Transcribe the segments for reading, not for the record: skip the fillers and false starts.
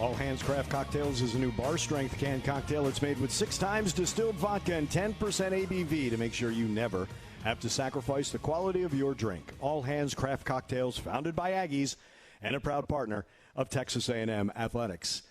All Hands Craft Cocktails is a new bar-strength canned cocktail. It's made with 6 times distilled vodka and 10% ABV to make sure you never have to sacrifice the quality of your drink. All Hands Craft Cocktails, founded by Aggies and a proud partner of Texas A&M Athletics.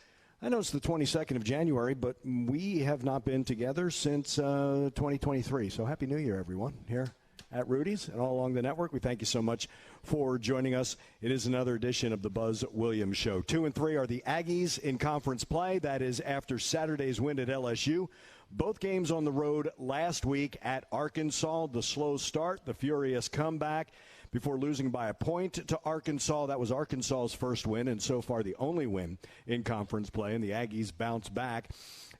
I know it's the 22nd of January, but we have not been together since 2023. So Happy New Year, everyone, here at Rudy's and all along the network. We thank you so much for joining us. It is another edition of the Buzz Williams Show. 2 and 3 are the Aggies in conference play. That is after Saturday's win at LSU. Both games on the road last week at Arkansas. The slow start, the furious comeback before losing by a point to Arkansas. That was Arkansas's first win and so far the only win in conference play. And the Aggies bounce back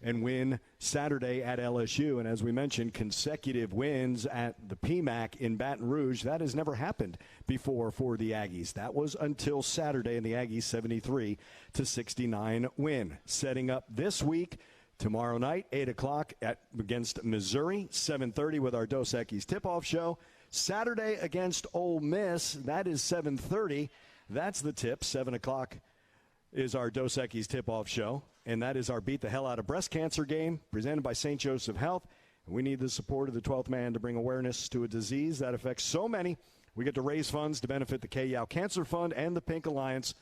and win Saturday at LSU. And as we mentioned, consecutive wins at the PMAC in Baton Rouge. That has never happened before for the Aggies. That was until Saturday in the Aggies' 73-69 win. Setting up this week, tomorrow night, 8 o'clock against Missouri, 7:30 with our Dos Equis tip-off show. Saturday against Ole Miss, that is 7:30. That's the tip. 7 o'clock is our Dos Equis tip-off show. And that is our Beat the Hell Out of Breast Cancer game presented by St. Joseph Health. And we need the support of the 12th man to bring awareness to a disease that affects so many. We get to raise funds to benefit the K-Yow Cancer Fund and the Pink Alliance.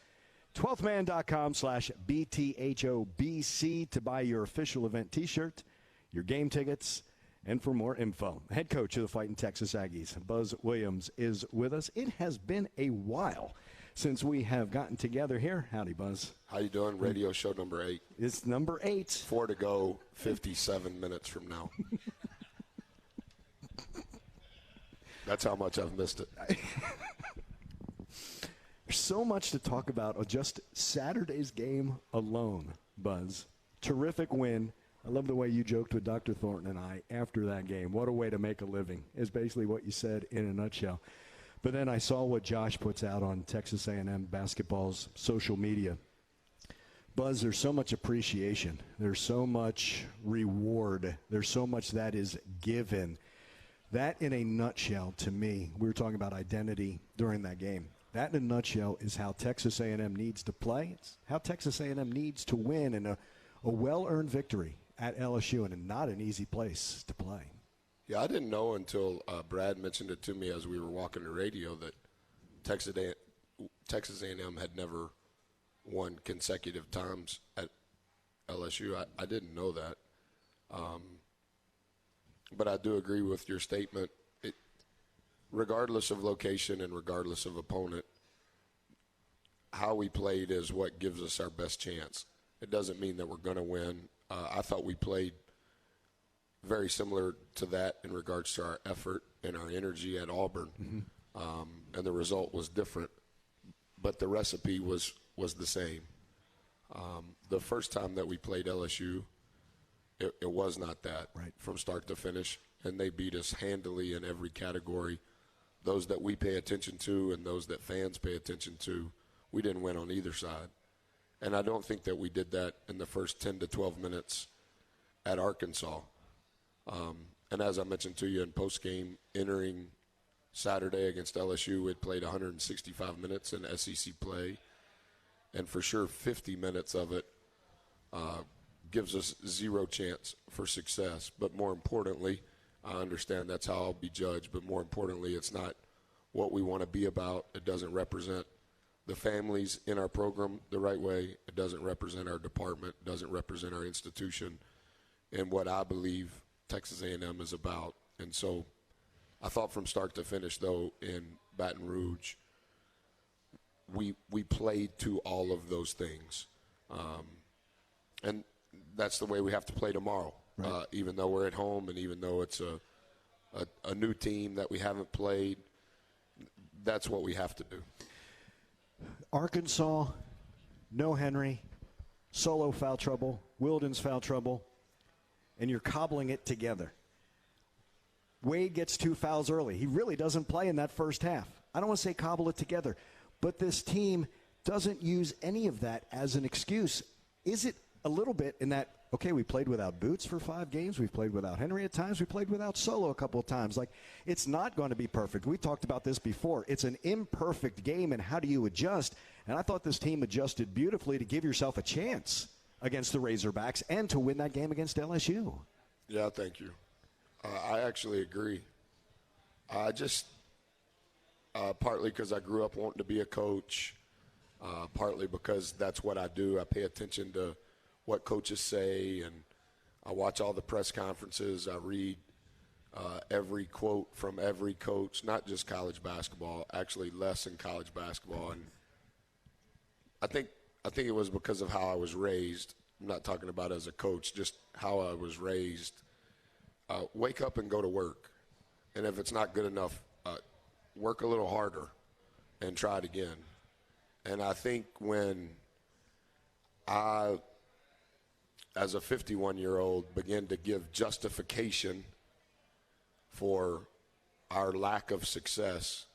12man.com/BTHOBC to buy your official event T-shirt, your game tickets, and for more info. Head coach of the Fighting Texas Aggies, Buzz Williams, is with us. It has been a while since we have gotten together here. Howdy, Buzz. How you doing? Radio show number 8. It's number 8. 4 to go, 57 minutes from now. That's how much I've missed it. There's so much to talk about just Saturday's game alone, Buzz. Terrific win. I love the way you joked with Dr. Thornton and I after that game. What a way to make a living is basically what you said in a nutshell. But then I saw what Josh puts out on Texas A&M basketball's social media. Buzz, there's so much appreciation. There's so much reward. There's so much that is given. That, in a nutshell, to me, we were talking about identity during that game. That, in a nutshell, is how Texas A&M needs to play. It's how Texas A&M needs to win in a well-earned victory at LSU, and not an easy place to play. Yeah, I didn't know until Brad mentioned it to me as we were walking the radio that Texas A&M had never won consecutive times at LSU. I didn't know that. But I do agree with your statement. Regardless of location and regardless of opponent, how we played is what gives us our best chance. It doesn't mean that we're going to win. I thought we played very similar to that in regards to our effort and our energy at Auburn. And the result was different, but the recipe was the same. The first time that we played LSU, it was not that from start to finish, and they beat us handily in every category. Those that we pay attention to and those that fans pay attention to, we didn't win on either side. And I don't think that we did that in the first 10 to 12 minutes at Arkansas. And as I mentioned to you in postgame, entering Saturday against LSU, we had played 165 minutes in SEC play. And for sure, 50 minutes of it gives us zero chance for success. But more importantly, I understand that's how I'll be judged. But more importantly, it's not what we want to be about. It doesn't represent the families in our program the right way. It doesn't represent our department. It doesn't represent our institution and what I believe Texas A&M is about. And so I thought from start to finish, though, in Baton Rouge, we played to all of those things. And that's the way we have to play tomorrow, even though we're at home and even though it's a new team that we haven't played. That's what we have to do. Arkansas, no Henry, Solo foul trouble, Wilden's foul trouble, and you're cobbling it together. Wade gets 2 fouls early. He really doesn't play in that first half. I don't want to say cobble it together, but this team doesn't use any of that as an excuse. Is it a little bit in that, okay, we played without Boots for 5 games. We've played without Henry at times. We played without Solo a couple of times. Like, it's not going to be perfect. We talked about this before. It's an imperfect game, and how do you adjust? And I thought this team adjusted beautifully to give yourself a chance against the Razorbacks and to win that game against LSU. Yeah, thank you. I actually agree. I just, partly because I grew up wanting to be a coach, partly because that's what I do. I pay attention to what coaches say, and I watch all the press conferences. I read every quote from every coach, not just college basketball, actually less in college basketball. And I think it was because of how I was raised. I'm not talking about as a coach, just how I was raised. Wake up and go to work. And if it's not good enough, work a little harder and try it again. And I think when I, as a 51-year-old, begin to give justification for our lack of success,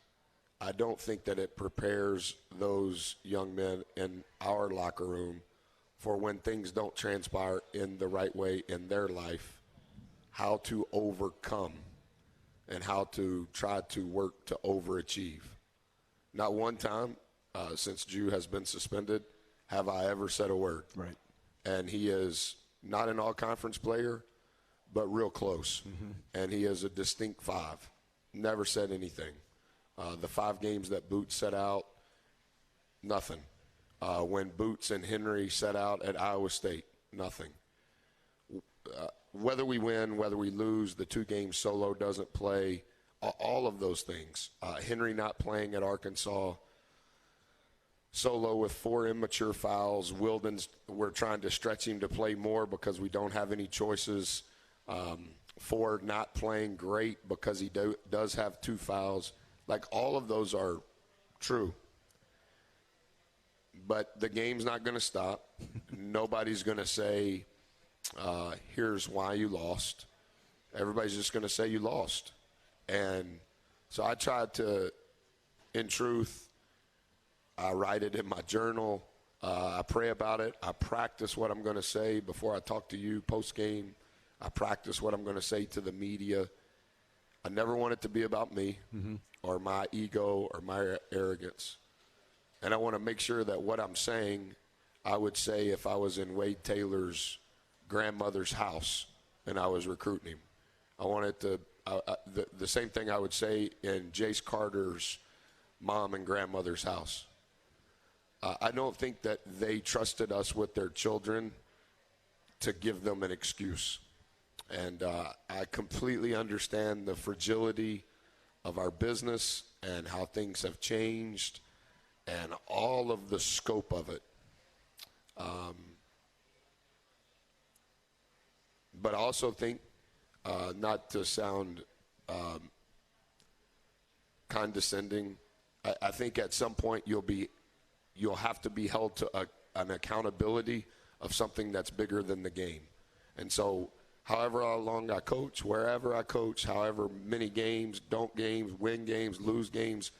I don't think that it prepares those young men in our locker room for when things don't transpire in the right way in their life, how to overcome and how to try to work to overachieve. Not one time since Jew has been suspended have I ever said a word. Right. And he is not an all-conference player, but real close. Mm-hmm. And he is a distinct 5. Never said anything. The 5 games that Boots set out, nothing. When Boots and Henry set out at Iowa State, nothing. Whether we win, whether we lose, the 2 games Solo doesn't play, all of those things. Henry not playing at Arkansas, Solo with 4 immature fouls. Wilden's, we're trying to stretch him to play more because we don't have any choices. Ford not playing great because he does have 2 fouls. Like, all of those are true. But the game's not going to stop. Nobody's going to say, here's why you lost. Everybody's just going to say you lost. And so I tried to, in truth, I write it in my journal. I pray about it. I practice what I'm going to say before I talk to you post-game. I practice what I'm going to say to the media. I never want it to be about me or my ego or my arrogance. And I want to make sure that what I'm saying, I would say if I was in Wade Taylor's grandmother's house and I was recruiting him. I want it to the same thing I would say in Jace Carter's mom and grandmother's house. I don't think that they trusted us with their children to give them an excuse. And I completely understand the fragility of our business and how things have changed and all of the scope of it. But I also think, not to sound condescending, I think at some point you'll have to be held to an accountability of something that's bigger than the game. And so however long I coach, wherever I coach, however many games, win games, lose games,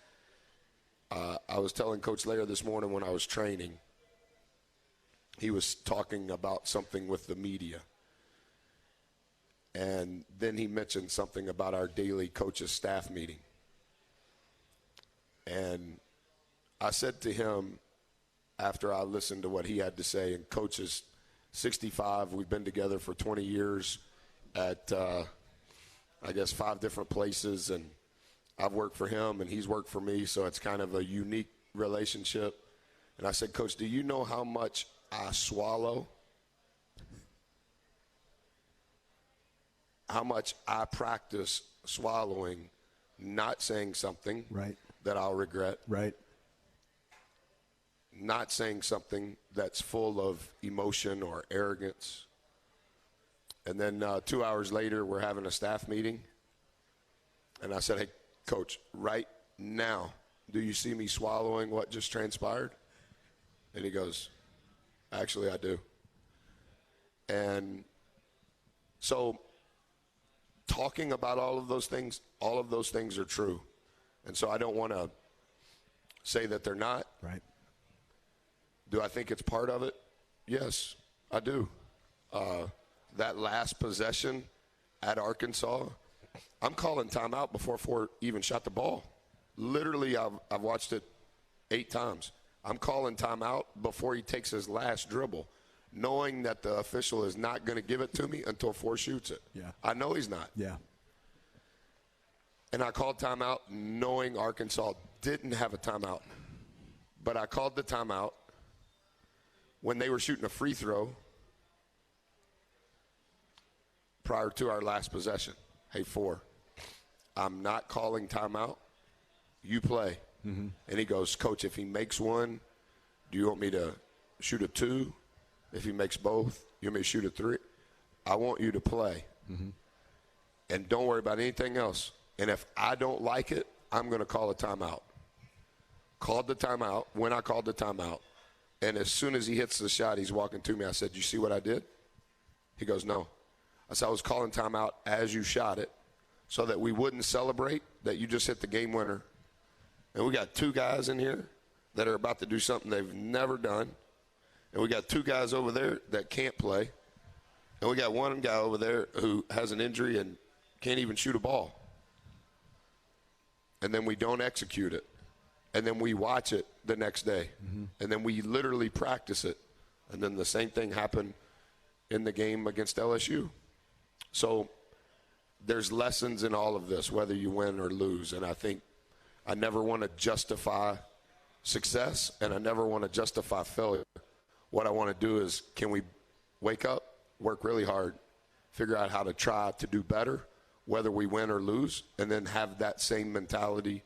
I was telling Coach Lair this morning when I was training, he was talking about something with the media. And then he mentioned something about our daily coaches staff meeting. And I said to him, after I listened to what he had to say, and Coach is 65, we've been together for 20 years at, I guess, 5 different places, and I've worked for him and he's worked for me, so it's kind of a unique relationship. And I said, Coach, do you know how much I swallow? How much I practice swallowing, not saying something that I'll regret. Right. Not saying something that's full of emotion or arrogance. And then 2 hours later, we're having a staff meeting. And I said, hey, Coach, right now, do you see me swallowing what just transpired? And he goes, actually, I do. And so talking about all of those things are true. And so I don't want to say that they're not. Right. Do I think it's part of it? Yes. I do. That last possession at Arkansas, I'm calling timeout before Ford even shot the ball. Literally, I've watched it 8 times. I'm calling timeout before he takes his last dribble, knowing that the official is not going to give it to me until Ford shoots it. Yeah. I know he's not. Yeah. And I called timeout knowing Arkansas didn't have a timeout. But I called the timeout when they were shooting a free throw prior to our last possession. Hey, Ford, I'm not calling timeout. You play. Mm-hmm. And he goes, Coach, if he makes one, do you want me to shoot a 2? If he makes both, you want me to shoot a 3? I want you to play. Mm-hmm. And don't worry about anything else. And if I don't like it, I'm going to call a timeout. Called the timeout when I called the timeout. And as soon as he hits the shot, he's walking to me. I said, you see what I did? He goes, no. I said, I was calling timeout as you shot it so that we wouldn't celebrate that you just hit the game winner. And we got 2 guys in here that are about to do something they've never done. And we got 2 guys over there that can't play. And we got 1 guy over there who has an injury and can't even shoot a ball. And then we don't execute it. And then we watch it the next day. Mm-hmm. And then we literally practice it. And then the same thing happened in the game against LSU. So there's lessons in all of this, whether you win or lose. And I think I never want to justify success, and I never want to justify failure. What I want to do is, can we wake up, work really hard, figure out how to try to do better, whether we win or lose, and then have that same mentality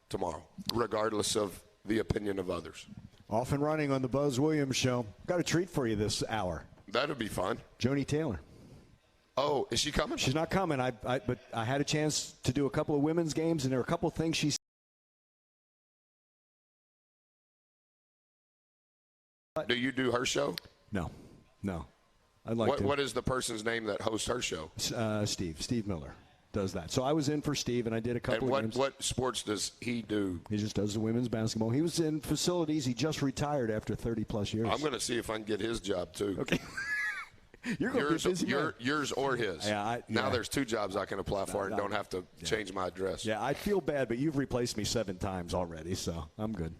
tomorrow, regardless of the opinion of others. Off and running on the Buzz Williams Show. Got a treat for you this hour. That'd be fun. Joni Taylor. Oh, is she coming? She's not coming. But I had a chance to do a couple of women's games, and there are a couple of things she. Do you do her show? No. I'd like to. What is the person's name that hosts her show? Steve Miller does that. So I was in for Steve, and I did a couple of games. What sports does he do? He just does the women's basketball. He was in facilities. He just retired after 30-plus years. I'm going to see if I can get his job, too. Okay. You're going to be busy. Yours or his. Now there's 2 jobs I can apply for and don't have to change my address. Yeah, I feel bad, but you've replaced me 7 times already, so I'm good.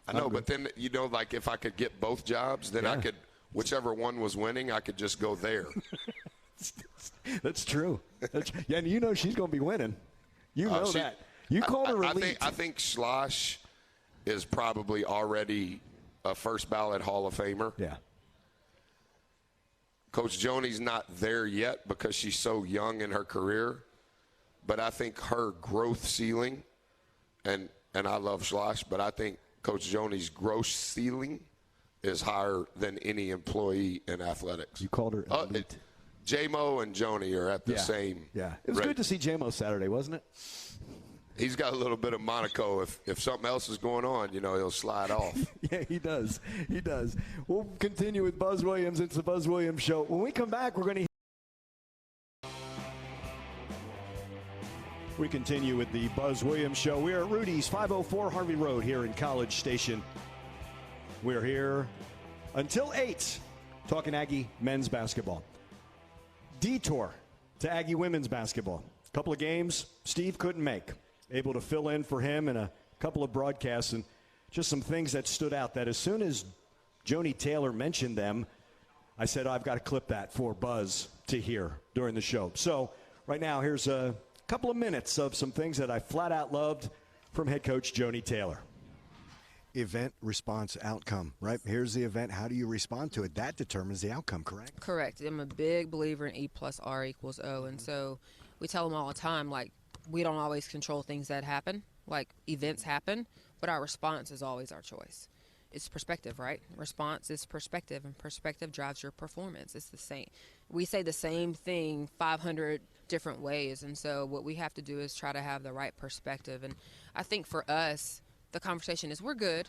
I know, but then, like if I could get both jobs, then I could, whichever one was winning, I could just go there. That's true. Yeah, and you know she's going to be winning. You know that. You called her elite. I think Schloss is probably already a first ballot Hall of Famer. Yeah. Coach Joni's not there yet because she's so young in her career, but I think her growth ceiling, and I love Schloss, but I think Coach Joni's growth ceiling is higher than any employee in athletics. You called her elite. J-Mo and Joni are at the same. Yeah, it was good to see J-Mo Saturday, wasn't it? He's got a little bit of Monaco. If something else is going on, he'll slide off. Yeah, he does. We'll continue with Buzz Williams. It's the Buzz Williams Show. When we come back, we're going to. We continue with the Buzz Williams Show. We are at Rudy's, 504 Harvey Road here in College Station. We're here until 8, talking Aggie men's basketball. Detour to Aggie women's basketball. A couple of games Steve couldn't make. Able to fill in for him in a couple of broadcasts, and just some things that stood out that as soon as Joni Taylor mentioned them, I said, I've got to clip that for Buzz to hear during the show. So right now, here's a couple of minutes of some things that I flat out loved from head coach Joni Taylor. Event, response, outcome, right? Here's the event. How do you respond to it? That determines the outcome, correct? Correct. I'm a big believer in E plus R equals O. And so we tell them all the time, like, we don't always control things that happen. Like, events happen, but our response is always our choice. It's perspective, right? Response is perspective, and perspective drives your performance. It's the same. We say the same thing 500 different ways, and so what we have to do is try to have the right perspective. And I think for us, the conversation is, we're good.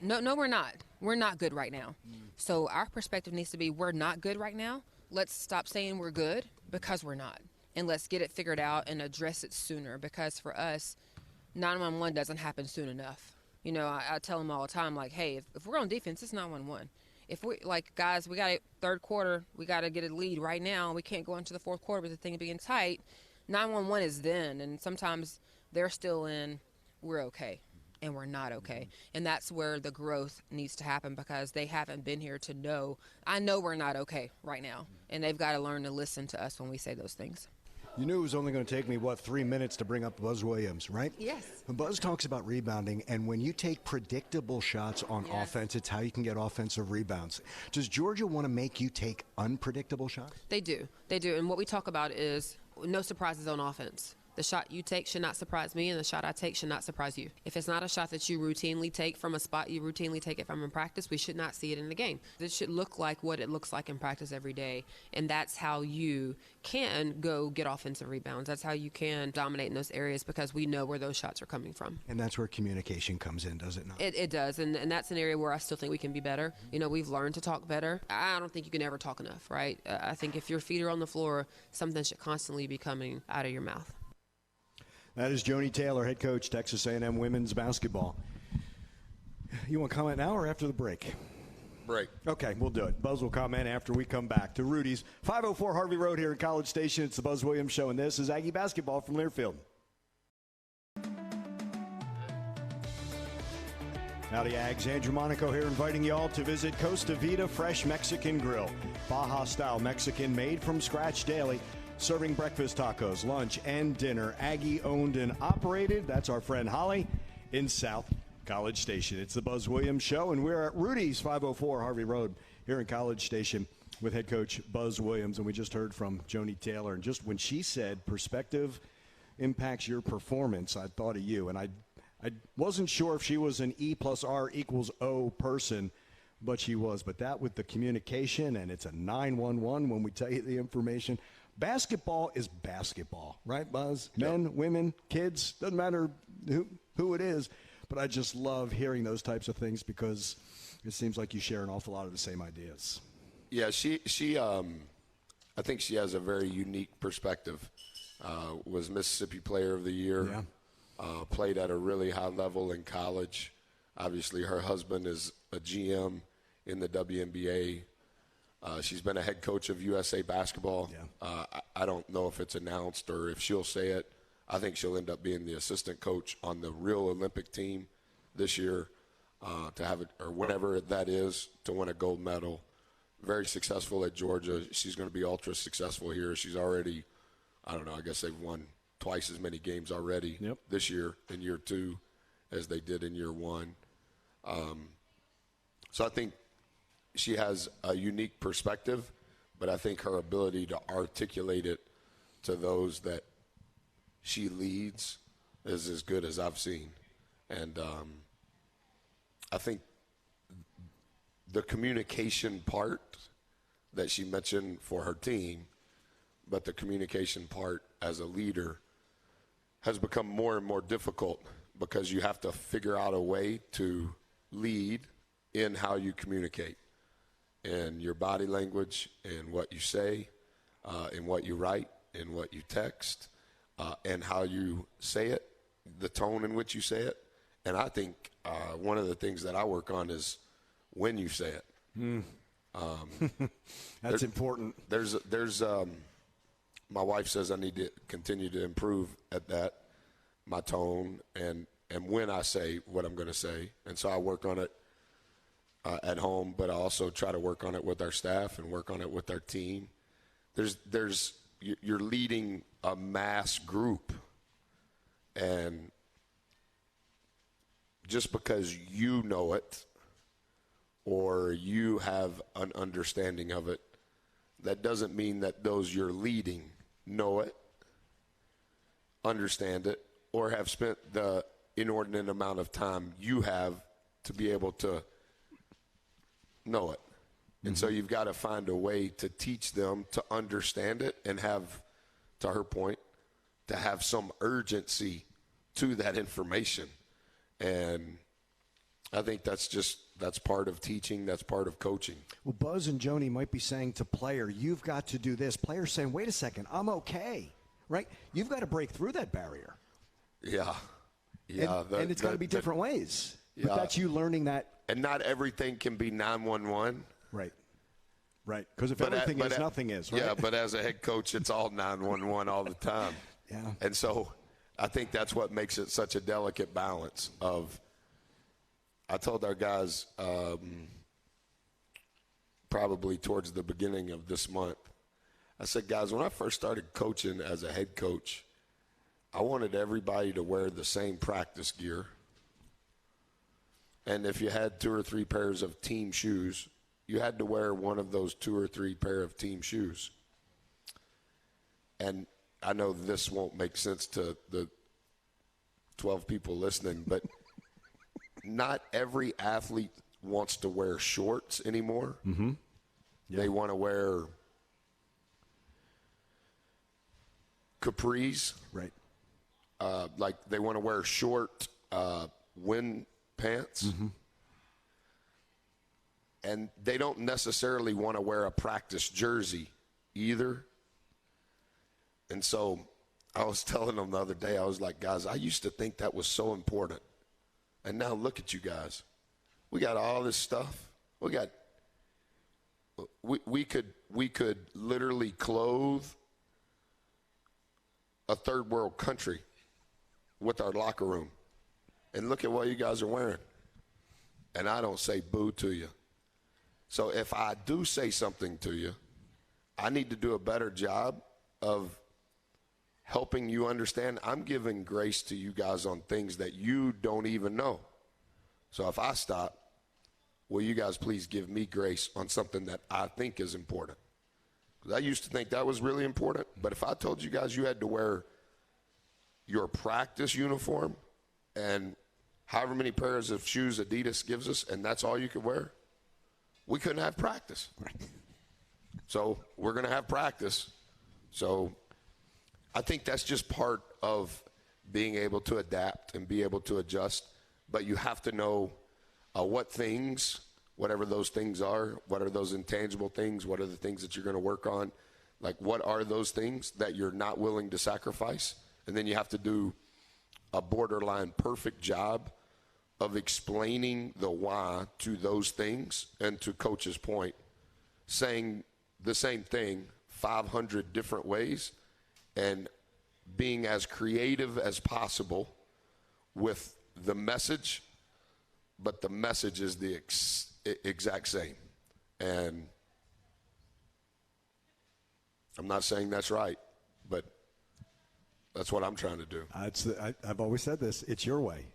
No, we're not. We're not good right now. So our perspective needs to be, we're not good right now. Let's stop saying we're good because we're not. And let's get it figured out and address it sooner, because for us, 911 doesn't happen soon enough. I tell them all the time, like, hey, if we're on defense, it's 911. If we guys, we got a third quarter, we got to get a lead right now. We can't go into the fourth quarter with the thing being tight. 911 is then, and sometimes they're still in. We're okay, and we're not okay, and that's where the growth needs to happen because they haven't been here to know. I know we're not okay right now, and they've got to learn to listen to us when we say those things. You knew it was only going to take me, 3 minutes to bring up Buzz Williams, right? Yes. Buzz talks about rebounding, and when you take predictable shots on offense, it's how you can get offensive rebounds. Does Georgia want to make you take unpredictable shots? They do. They do. And what we talk about is no surprises on offense. The shot you take should not surprise me, and the shot I take should not surprise you. If it's not a shot that you routinely take from a spot you routinely take it from in practice, we should not see it in the game. This should look like what it looks like in practice every day, and that's how you can go get offensive rebounds. That's how you can dominate in those areas because we know where those shots are coming from. And that's where communication comes in, does it not? It does, and that's an area where I still think we can be better. You know, we've learned to talk better. I don't think you can ever talk enough, right? I think if your feet are on the floor, something should constantly be coming out of your mouth. That is Joni Taylor, head coach, Texas A&M women's basketball. You want to comment now or after the break? Break. Okay, we'll do it. Buzz will comment after we come back to Rudy's 504 Harvey Road here in College Station. It's the Buzz Williams Show, and this is Aggie basketball from Learfield. Howdy, Aggs. Andrew Monaco here, inviting you all to visit Costa Vida Fresh Mexican Grill. Baja-style Mexican made from scratch daily. Serving breakfast tacos, lunch, and dinner. Aggie owned and operated. That's our friend Holly in South College Station. It's the Buzz Williams Show, and we're at Rudy's 504 Harvey Road here in College Station with head coach Buzz Williams. And we just heard from Joni Taylor. And just when she said perspective impacts your performance, I thought of you. And I wasn't sure if she was an E+R=O person, but she was. But that with the communication, and it's a 911 when we tell you the information. Basketball is basketball, right, Buzz? Yep. Men, women, kids, doesn't matter who it is. But I just love hearing those types of things because it seems like you share an awful lot of the same ideas. Yeah, she I think she has a very unique perspective. Was Mississippi Player of the Year. Yeah. Played at a really high level in college. Obviously, her husband is a GM in the WNBA. She's been a head coach of USA Basketball. Yeah. I don't know if it's announced or if she'll say it. I think she'll end up being the assistant coach on the real Olympic team this year to have it, or whenever that is, to win a gold medal. Very successful at Georgia. She's going to be ultra successful here. She's already, I don't know, I guess they've won twice as many games already this year in year two as they did in year one. So I think she has a unique perspective, but I think her ability to articulate it to those that she leads is as good as I've seen. And I think the communication part that she mentioned for her team, but the communication part as a leader has become more and more difficult because you have to figure out a way to lead in how you communicate, in your body language, in what you say, in what you write, in what you text, and how you say it, the tone in which you say it. And I think one of the things that I work on is when you say it. That's important. There's my wife says I need to continue to improve at that, my tone and when I say what I'm going to say. And so I work on it at home, but I also try to work on it with our staff and work on it with our team. You're leading a mass group, and just because you know it or you have an understanding of it, that doesn't mean that those you're leading know it, understand it, or have spent the inordinate amount of time you have to be able to know it. And so you've got to find a way to teach them to understand it and have, to her point, to have some urgency to that information. And I think that's part of teaching, that's part of coaching. Well, Buzz and Joni might be saying to player, you've got to do this. Player's saying, wait a second, I'm okay, right? You've got to break through that barrier. Yeah. And it's got to be different ways. Yeah. But that's you learning that. And not everything can be 911. Right. Right. Because if everything is, nothing is, right? Yeah, but as a head coach, it's all 911 all the time. Yeah. And so I think that's what makes it such a delicate balance of – I told our guys probably towards the beginning of this month, I said, guys, when I first started coaching as a head coach, I wanted everybody to wear the same practice gear. And if you had 2 or 3 pairs of team shoes, you had to wear one of those 2 or 3 pair of team shoes. And I know this won't make sense to the 12 people listening, but not every athlete wants to wear shorts anymore. Mm-hmm. Yeah. They want to wear capris. Right. Like they want to wear short wind pants. Mm-hmm. And they don't necessarily want to wear a practice jersey either. And so I was telling them the other day, I was like, guys, I used to think that was so important. And now look at you guys. We got all this stuff. We could literally clothe a third world country with our locker room. And look at what you guys are wearing. And I don't say boo to you. So if I do say something to you, I need to do a better job of helping you understand I'm giving grace to you guys on things that you don't even know. So if I stop, will you guys please give me grace on something that I think is important? Because I used to think that was really important. But if I told you guys you had to wear your practice uniform and however many pairs of shoes Adidas gives us, and that's all you could wear, we couldn't have practice. Right. So we're going to have practice. So I think that's just part of being able to adapt and be able to adjust. But you have to know what things, whatever those things are, what are those intangible things, what are the things that you're going to work on, like what are those things that you're not willing to sacrifice. And then you have to do a borderline perfect job of explaining the why to those things, and to Coach's point, saying the same thing 500 different ways and being as creative as possible with the message, but the message is the exact same. And I'm not saying that's right, but that's what I'm trying to do. I've always said this. It's your way.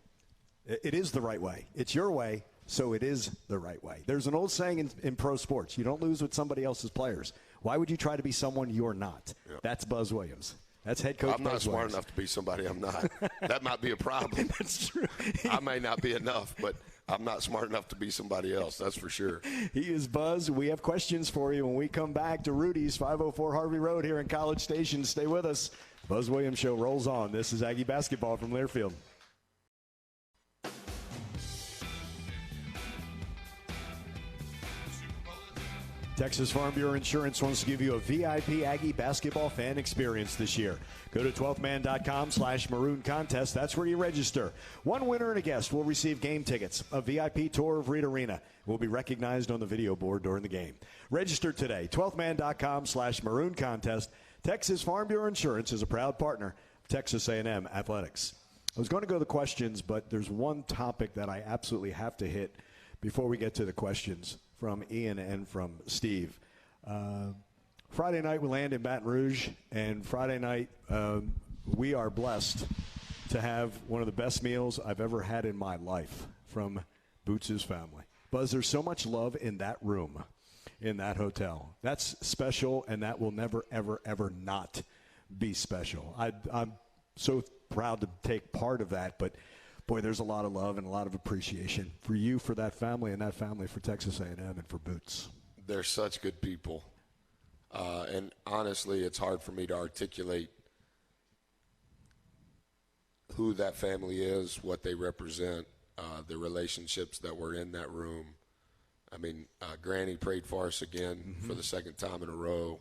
It is the right way. It's your way, so it is the right way. There's an old saying in pro sports, you don't lose with somebody else's players. Why would you try to be someone you're not? Yep. That's Buzz Williams. That's head coach I'm not Buzz smart Williams. enough to be somebody I'm not. That might be a problem. That's true. I may not be enough, but I'm not smart enough to be somebody else. That's for sure. He is Buzz. We have questions for you when we come back to Rudy's 504 Harvey Road here in College Station. Stay with us. Buzz Williams Show rolls on. This is Aggie basketball from Learfield. Texas Farm Bureau Insurance wants to give you a VIP Aggie basketball fan experience this year. Go to 12thman.com/maroon contest. That's where you register. One winner and a guest will receive game tickets. A VIP tour of Reed Arena will be recognized on the video board during the game. Register today. 12thman.com/maroon contest. Texas Farm Bureau Insurance is a proud partner of Texas A&M Athletics. I was going to go to the questions, but there's one topic that I absolutely have to hit before we get to the questions from Ian and from Steve. Friday night we land in Baton Rouge, and Friday night we are blessed to have one of the best meals I've ever had in my life from Boots' family. Buzz, there's so much love in that room, in that hotel. That's special, and that will never, ever, ever not be special. I'm so proud to take part of that, but boy, there's a lot of love and a lot of appreciation for you, for that family, and that family for Texas A&M and for Boots. They're such good people. And honestly, it's hard for me to articulate who that family is, what they represent, the relationships that were in that room. I mean, Granny prayed for us again for the second time in a row.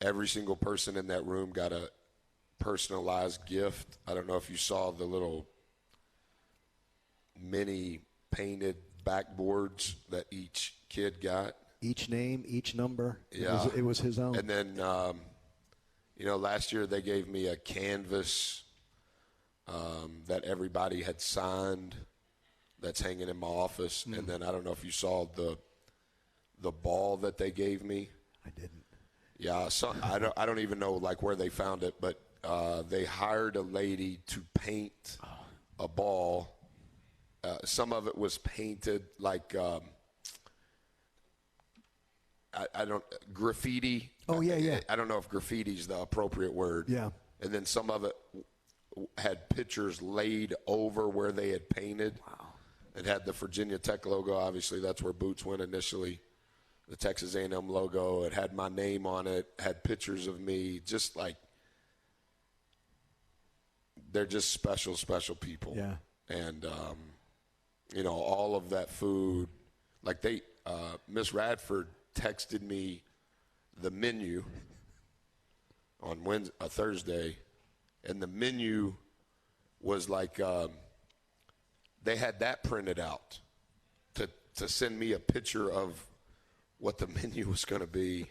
Every single person in that room got a personalized gift. I don't know if you saw the little mini painted backboards that each kid got. Each name, each number. Yeah. It was his own. And then, last year they gave me a canvas that everybody had signed that's hanging in my office. And then I don't know if you saw the ball that they gave me. I didn't. Yeah, so I don't even know like where they found it, but they hired a lady to paint a ball. Some of it was painted like I don't graffiti. Oh yeah. I don't know if graffiti is the appropriate word. Yeah. And then some of it had pictures laid over where they had painted. Wow. It had the Virginia Tech logo. Obviously, that's where Boots went initially. The Texas A&M logo. It had my name on it. Had pictures of me. Just like they're just special, special people. Yeah. And all of that food. Like Miss Radford texted me the menu on Thursday, and the menu was like they had that printed out to send me a picture of what the menu was going to be,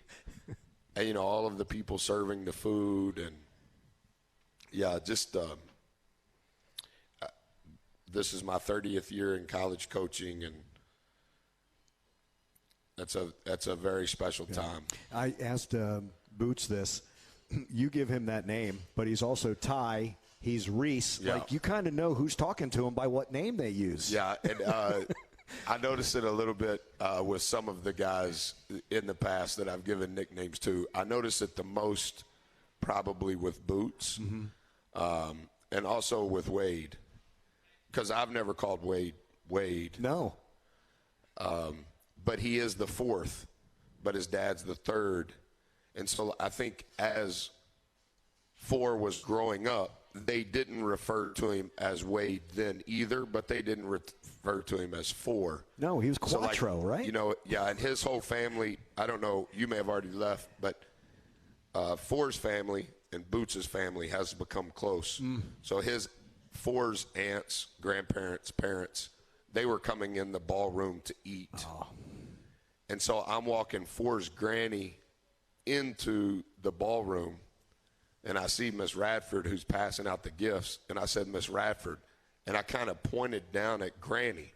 and all of the people serving the food, and just this is my 30th year in college coaching, and that's a very special time. I asked Boots this. You give him that name, but he's also Ty. He's Reese. Yeah. Like, you kind of know who's talking to him by what name they use. Yeah, and I noticed it a little bit with some of the guys in the past that I've given nicknames to. I noticed it the most probably with Boots, and also with Wade, because I've never called Wade. No. But he is the fourth, but his dad's the third. And so I think as Four was growing up, they didn't refer to him as Wade then either, but they didn't refer to him as Four. No, he was Quattro, right? And his whole family, I don't know, you may have already left, but Four's family and Boots' family has become close. So Four's aunts, grandparents, parents, they were coming in the ballroom to eat. Oh. And so I'm walking Four's granny into the ballroom, and I see Miss Radford who's passing out the gifts, and I said, Miss Radford, and I kind of pointed down at Granny,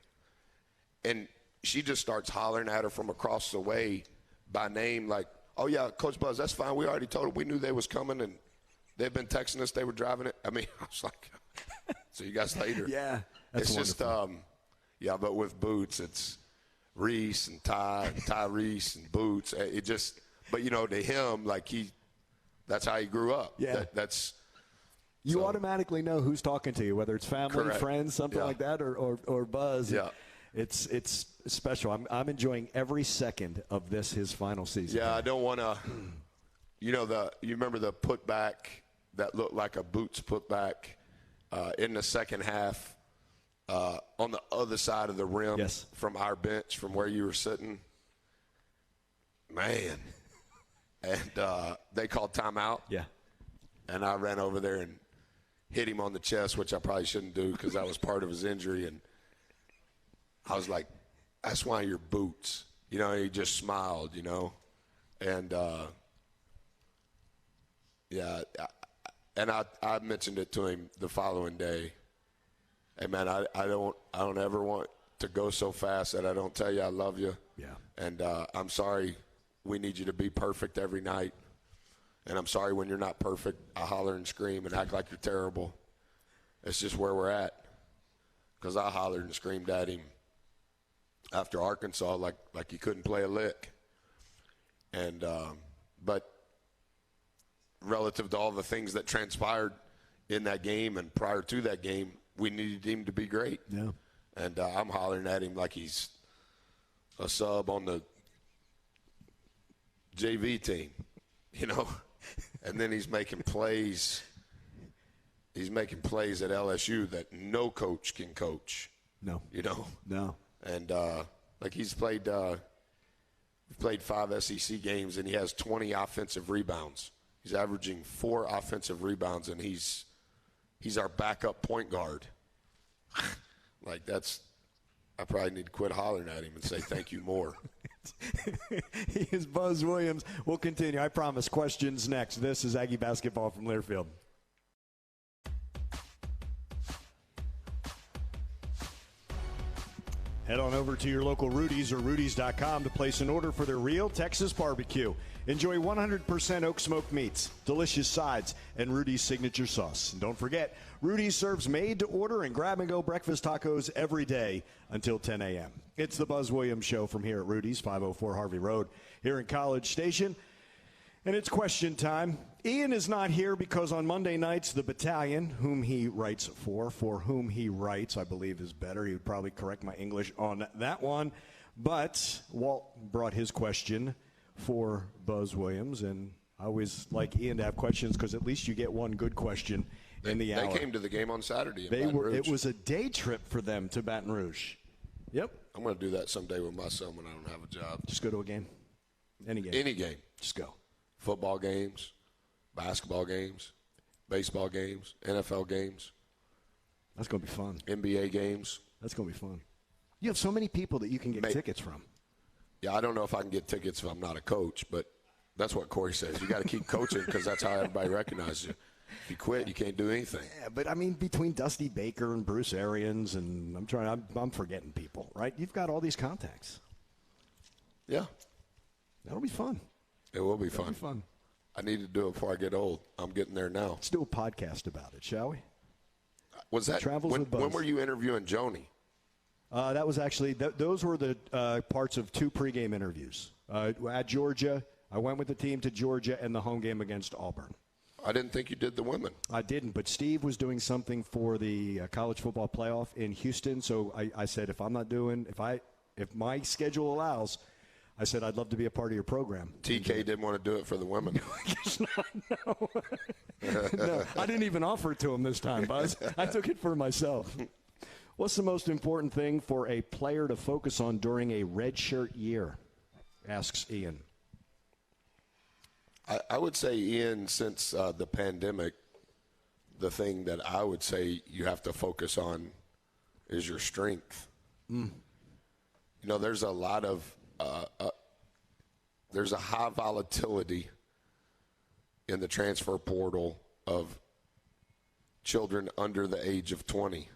and she just starts hollering at her from across the way by name, like, oh, yeah, Coach Buzz, that's fine. We already told her. We knew they was coming, and they've been texting us. They were driving it. I mean, I was like, see you guys later. Yeah, that's it's wonderful. Just, but with Boots, it's Reese and Tyrese and Boots. It just, but to him, like that's how he grew up. Yeah. You automatically know who's talking to you, whether it's family, Correct. friends, something like that, or Buzz. Yeah. It's special. I'm enjoying every second of his final season. Yeah, I don't want to. You remember the putback that looked like a Boots putback in the second half on the other side of the rim. Yes. From our bench, from where you were sitting. Man. And they called timeout. Yeah. And I ran over there and hit him on the chest, which I probably shouldn't do because that was part of his injury. And I was like, that's why you're Boots. He just smiled, And, and I mentioned it to him the following day. Hey, man, I don't ever want to go so fast that I don't tell you I love you. Yeah. And I'm sorry. We need you to be perfect every night. And I'm sorry when you're not perfect, I holler and scream and act like you're terrible. It's just where we're at. Because I hollered and screamed at him after Arkansas like he couldn't play a lick. And but relative to all the things that transpired in that game and prior to that game, we needed him to be great. Yeah. And I'm hollering at him like he's a sub on the JV team, and then he's making plays. He's making plays at LSU that no coach can coach. No. No. And he's played 5 SEC games, and he has 20 offensive rebounds. He's averaging 4 offensive rebounds, and he's our backup point guard. I probably need to quit hollering at him and say thank you more. He is Buzz Williams. We'll continue. I promise. Questions next. This is Aggie Basketball from Learfield. Head on over to your local Rudy's or Rudy's.com to place an order for their real Texas barbecue. Enjoy 100% oak smoked meats, delicious sides, and Rudy's signature sauce. And don't forget, Rudy's serves made-to-order and grab-and-go breakfast tacos every day until 10 a.m. It's the Buzz Williams Show from here at Rudy's, 504 Harvey Road, here in College Station. And it's question time. Ian is not here because on Monday nights, the battalion, whom he writes for whom he writes, I believe is better. He would probably correct my English on that one. But Walt brought his question for Buzz Williams, and I always like Ian to have questions because at least you get one good question in the hour. They came to the game on Saturday in Baton Rouge. It was a day trip for them to Baton Rouge. Yep. I'm going to do that someday with my son when I don't have a job. Just go to a game. Any game. Any game. Just go. Football games, basketball games, baseball games, NFL games. That's going to be fun. NBA games. That's going to be fun. You have so many people that you can get tickets from. Yeah, I don't know if I can get tickets if I'm not a coach, but that's what Corey says. You got to keep coaching because that's how everybody recognizes you. If you quit, you can't do anything. Yeah, but I mean, between Dusty Baker and Bruce Arians, and I'm forgetting people, right? You've got all these contacts. Yeah. That'll be fun. It will be fun. That'll be fun. I need to do it before I get old. I'm getting there now. Let's do a podcast about it, shall we? Was that when were you interviewing Joni? That was actually those were the parts of two pregame interviews at Georgia. I went with the team to Georgia and the home game against Auburn. I didn't think you did the women. I didn't, but Steve was doing something for the college football playoff in Houston. So I said, if my schedule allows, I said I'd love to be a part of your program. TK didn't want to do it for the women. I guess not. No. No, I didn't even offer it to him this time, Buzz. I took it for myself. What's the most important thing for a player to focus on during a redshirt year? Asks Ian. I would say, Ian, since the pandemic, the thing that I would say you have to focus on is your strength. You know, there's a lot of there's a high volatility in the transfer portal of children under the age of 20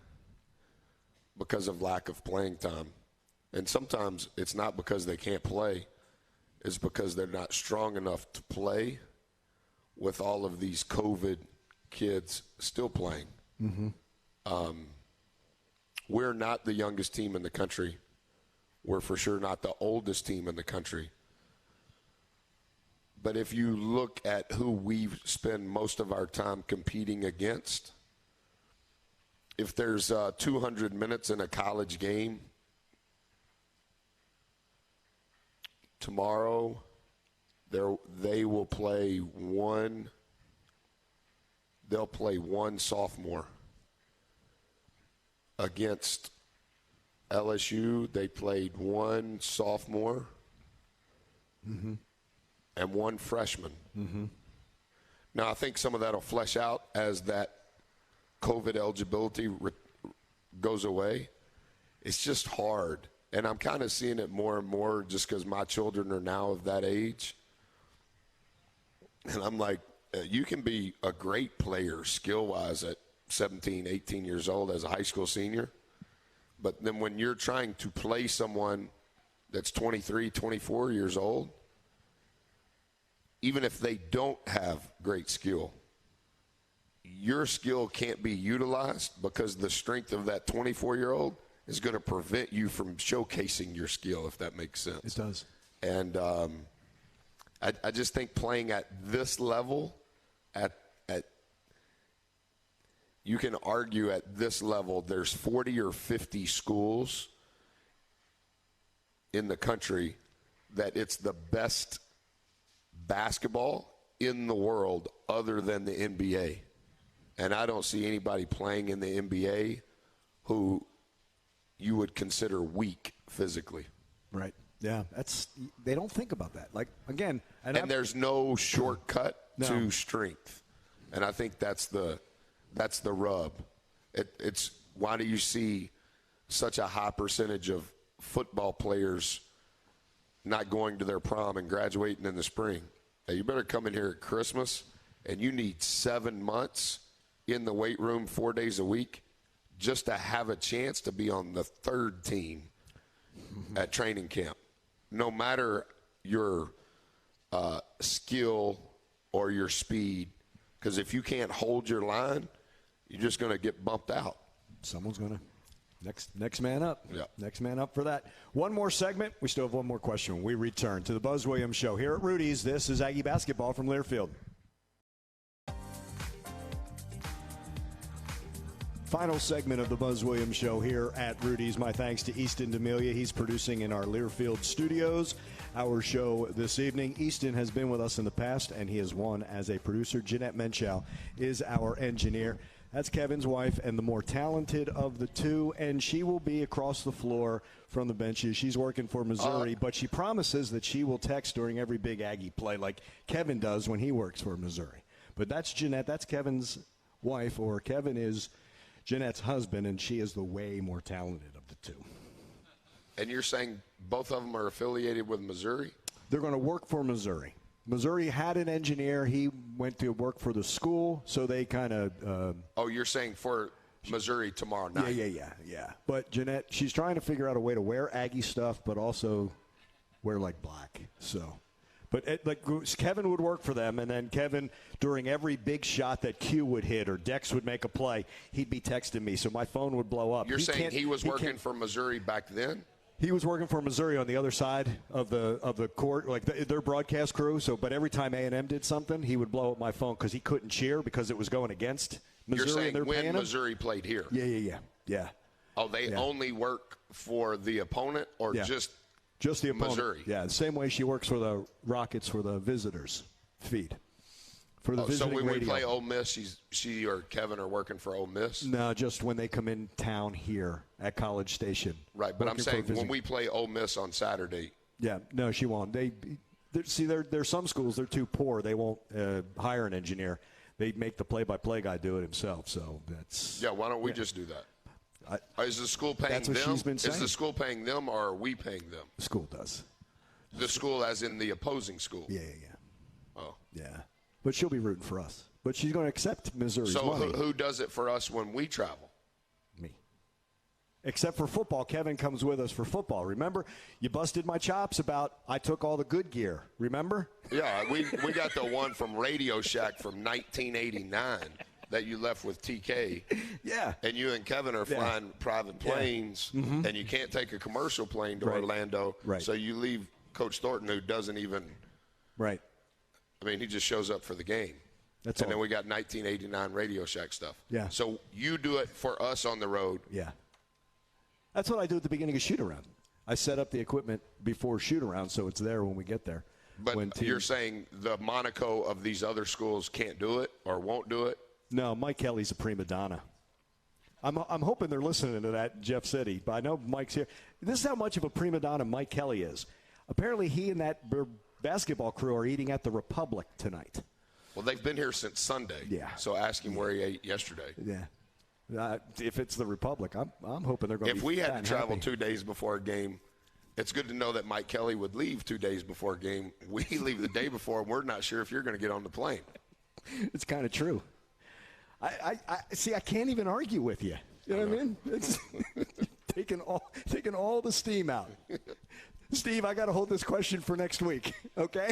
because of lack of playing time. And sometimes it's not because they can't play. It's because they're not strong enough to play with all of these COVID kids still playing. We're not the youngest team in the country. We're for sure not the oldest team in the country. But if you look at who we spend most of our time competing against, if there's 200 minutes in a college game, tomorrow they will play one. They'll play one sophomore against LSU. They played one sophomore and one freshman. Now, I think some of that will flesh out as that COVID eligibility goes away. It's just hard. And I'm kind of seeing it more and more just because my children are now of that age. And I'm like, you can be a great player skill-wise at 17, 18 years old as a high school senior. But then when you're trying to play someone that's 23, 24 years old, even if they don't have great skill, your skill can't be utilized because the strength of that 24-year-old is going to prevent you from showcasing your skill, if that makes sense. It does. And I just think playing at this level, you can argue at this level, there's 40 or 50 schools in the country that it's the best basketball in the world other than the NBA. And I don't see anybody playing in the NBA who you would consider weak physically. Right. Yeah, they don't think about that. Like, again, and there's no shortcut to strength. And I think that's the rub. It's why do you see such a high percentage of football players not going to their prom and graduating in the spring. Now, you better come in here at Christmas, and you need 7 months in the weight room 4 days a week just to have a chance to be on the third team at training camp. No matter your skill or your speed, because if you can't hold your line, you're just going to get bumped out. Someone's going to. Next man up. Yeah. Next man up for that. One more segment. We still have one more question when we return to the Buzz Williams Show here at Rudy's. This is Aggie basketball from Learfield. Final segment of the Buzz Williams Show here at Rudy's. My thanks to Easton D'Amelia. He's producing in our Learfield studios our show this evening. Easton has been with us in the past, and he has won as a producer. Jeanette Menchow is our engineer. That's Kevin's wife and the more talented of the two, and she will be across the floor from the benches. She's working for Missouri, but she promises that she will text during every big Aggie play like Kevin does when he works for Missouri. But that's Jeanette. That's Kevin's wife, or Kevin is Jeanette's husband, and she is the way more talented of the two. And you're saying both of them are affiliated with Missouri? They're going to work for Missouri. Missouri had an engineer. He went to work for the school, so they kind of you're saying for Missouri tomorrow night? Yeah. But Jeanette, she's trying to figure out a way to wear Aggie stuff, but also wear, like, black. So, but Kevin would work for them, and then Kevin, during every big shot that Q would hit or Dex would make a play, he'd be texting me, so my phone would blow up. You're saying he was working for Missouri back then? He was working for Missouri on the other side of the court, like their broadcast crew. So, but every time A&M did something, he would blow up my phone because he couldn't cheer because it was going against Missouri. You're saying and when Missouri played here? Yeah. Oh, they only work for the opponent, or just the opponent? Missouri? Yeah, the same way she works for the Rockets for the visitors feed. For the so when radio. we play Ole Miss, she or Kevin are working for Ole Miss? No, just when they come in town here at College Station. Right, but I'm saying when we play Ole Miss on Saturday. Yeah, no, she won't. There's some schools, they're too poor. They won't hire an engineer. They make the play-by-play guy do it himself. So that's. Yeah, why don't we just do that? Is the school paying that's what them? She's been saying. Is the school paying them, or are we paying them? The school does. The school as in the opposing school? Yeah. Oh. Yeah. But she'll be rooting for us. But she's going to accept Missouri's money. So who does it for us when we travel? Me. Except for football. Kevin comes with us for football. Remember, you busted my chops about I took all the good gear. Remember? Yeah, we got the one from Radio Shack from 1989 that you left with TK. Yeah. And you and Kevin are flying private planes, and you can't take a commercial plane to Orlando. Right. So you leave Coach Thornton, who doesn't even – Right. I mean, he just shows up for the game. That's and all. then we got 1989 Radio Shack stuff. Yeah. So you do it for us on the road. Yeah. That's what I do at the beginning of shoot-around. I set up the equipment before shoot-around so it's there when we get there. But you're saying the Monaco of these other schools can't do it or won't do it? No, Mike Kelly's a prima donna. I'm hoping they're listening to that, Jeff City. But I know Mike's here. This is how much of a prima donna Mike Kelly is. Apparently he and that basketball crew are eating at the Republic tonight. Well, they've been here since Sunday. Yeah. So ask him where he ate yesterday. Yeah. If it's the Republic, I'm hoping they're going to be If we had to travel happy. 2 days before a game, it's good to know that Mike Kelly would leave 2 days before a game. We leave the day before, and we're not sure if you're going to get on the plane. It's kind of true. I see. I can't even argue with you. You know what I mean? It's taking all the steam out. Steve, I got to hold this question for next week. Okay.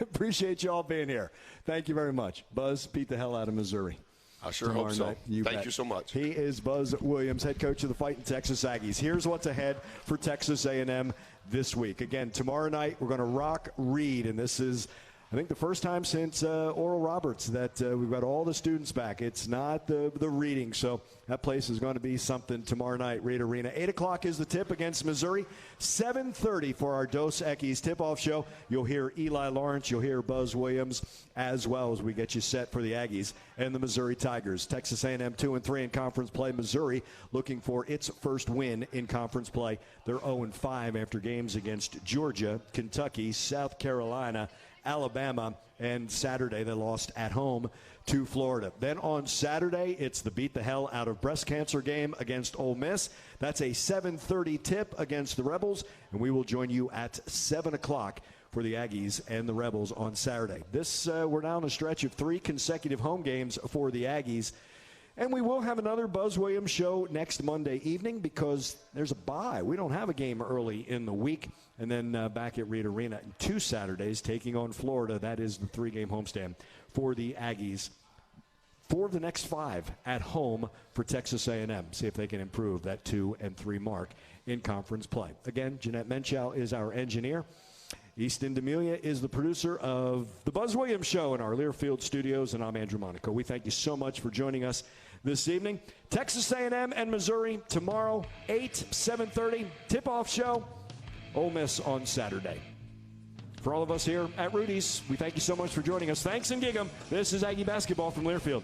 Appreciate you all being here. Thank you very much. Buzz beat the hell out of Missouri. I sure hope so. Thank you so much. He is Buzz Williams, head coach of the Fighting Texas Aggies. Here's what's ahead for Texas A&M this week. Again, tomorrow night we're going to rock Reed, and this is, I think, the first time since Oral Roberts that we've got all the students back. It's not the reading, so that place is going to be something tomorrow night, Reed Arena. 8 o'clock is the tip against Missouri. 7:30 for our Dos Equis tip-off show. You'll hear Eli Lawrence. You'll hear Buzz Williams as well as we get you set for the Aggies and the Missouri Tigers. Texas A&M 2-3 in conference play. Missouri looking for its first win in conference play. They're 0-5 after games against Georgia, Kentucky, South Carolina, Alabama. And Saturday, they lost at home to Florida. Then on Saturday, it's the beat the hell out of breast cancer game against Ole Miss. That's a 7:30 tip against the Rebels, and we will join you at 7 o'clock for the Aggies and the Rebels on Saturday. We're now on a stretch of 3 consecutive home games for the Aggies. And we will have another Buzz Williams show next Monday evening because there's a bye. We don't have a game early in the week. And then back at Reed Arena in 2 Saturdays, taking on Florida. That is the 3-game homestand for the Aggies. 4 of the next 5 at home for Texas A&M. See if they can improve that 2 and 3 mark in conference play. Again, Jeanette Menchow is our engineer. Easton D'Amelia is the producer of the Buzz Williams Show in our Learfield studios, and I'm Andrew Monaco. We thank you so much for joining us this evening. Texas A&M and Missouri tomorrow, 7:30, tip-off show. Ole Miss on Saturday. For all of us here at Rudy's, we thank you so much for joining us. Thanks and gig 'em. This is Aggie Basketball from Learfield.